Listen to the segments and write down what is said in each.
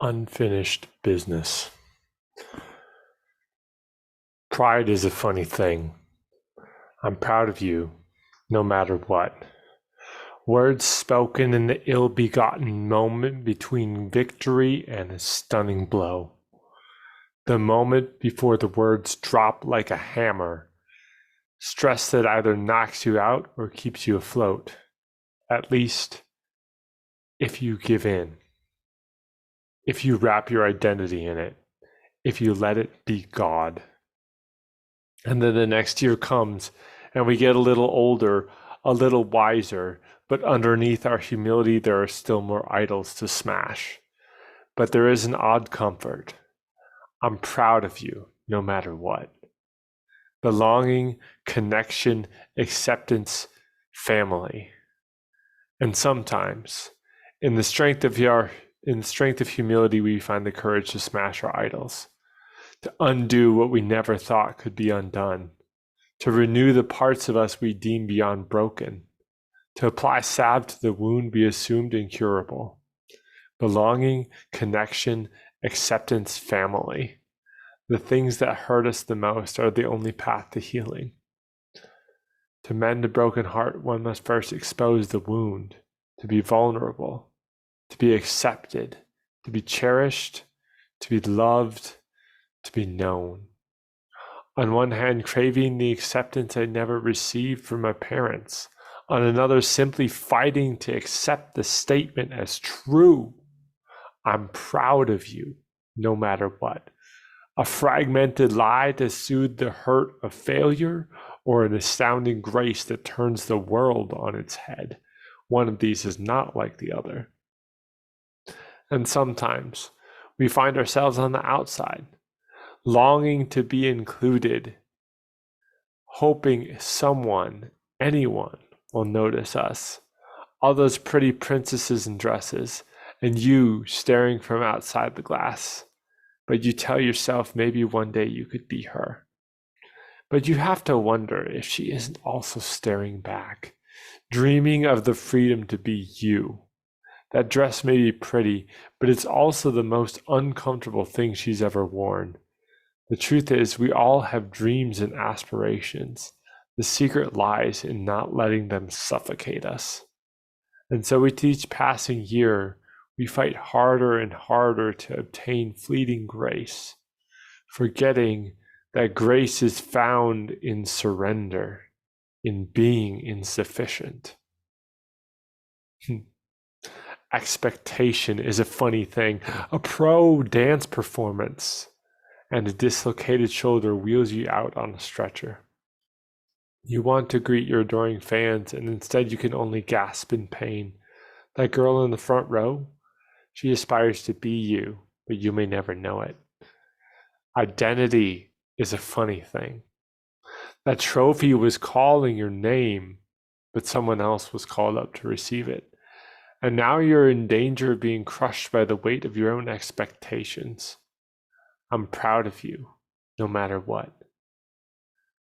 Unfinished business. Pride is a funny thing. I'm proud of you, no matter what. Words spoken in the ill-begotten moment between victory and a stunning blow. The moment before the words drop like a hammer. Stress that either knocks you out or keeps you afloat. At least, if you give in. If you wrap your identity in it. If you let it be God. And then the next year comes and we get a little older, a little wiser, but underneath our humility, there are still more idols to smash. But there is an odd comfort. I'm proud of you, no matter what. Belonging, connection, acceptance, family. And sometimes, in the strength of humility, we find the courage to smash our idols, to undo what we never thought could be undone, to renew the parts of us we deem beyond broken, to apply salve to the wound we assumed incurable. Belonging, connection, acceptance, family. The things that hurt us the most are the only path to healing. To mend a broken heart, one must first expose the wound, to be vulnerable, to be accepted, to be cherished, to be loved, to be known. On one hand, craving the acceptance I never received from my parents. On another, simply fighting to accept the statement as true. I'm proud of you, no matter what. A fragmented lie to soothe the hurt of failure, or an astounding grace that turns the world on its head. One of these is not like the other. And sometimes we find ourselves on the outside, longing to be included, hoping someone, anyone, will notice us. All those pretty princesses in dresses, and you staring from outside the glass. But you tell yourself maybe one day you could be her. But you have to wonder if she isn't also staring back, dreaming of the freedom to be you. That dress may be pretty, but it's also the most uncomfortable thing she's ever worn. The truth is, we all have dreams and aspirations. The secret lies in not letting them suffocate us. And so with each passing year, we fight harder and harder to obtain fleeting grace, forgetting that grace is found in surrender, in being insufficient. Expectation is a funny thing. A pro dance performance and a dislocated shoulder wheels you out on a stretcher. You want to greet your adoring fans, and instead you can only gasp in pain. That girl in the front row, she aspires to be you, but you may never know it. Identity is a funny thing. That trophy was calling your name, but someone else was called up to receive it. And now you're in danger of being crushed by the weight of your own expectations. I'm proud of you, no matter what.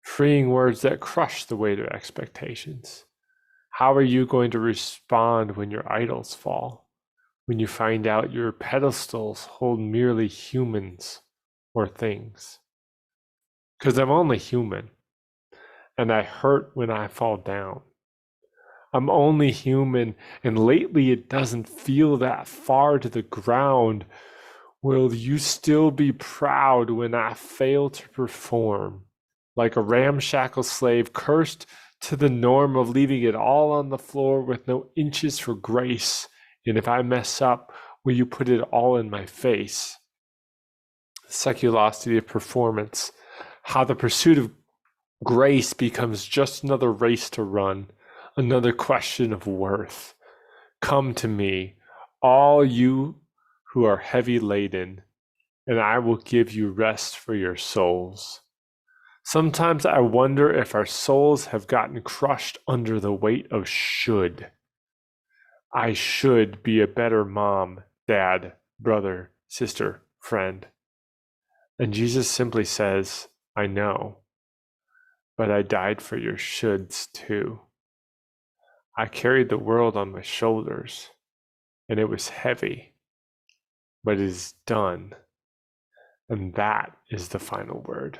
Freeing words that crush the weight of expectations. How are you going to respond when your idols fall? When you find out your pedestals hold merely humans or things? Because I'm only human, and I hurt when I fall down. I'm only human, and lately it doesn't feel that far to the ground. Will you still be proud when I fail to perform? Like a ramshackle slave cursed to the norm of leaving it all on the floor with no inches for grace. And if I mess up, will you put it all in my face? Seculosity of performance. How the pursuit of grace becomes just another race to run, another question of worth. Come to me, all you who are heavy laden, and I will give you rest for your souls. Sometimes I wonder if our souls have gotten crushed under the weight of should. I should be a better mom, dad, brother, sister, friend. And Jesus simply says, I know, but I died for your shoulds too. I carried the world on my shoulders, and it was heavy. but it is done. And that is the final word.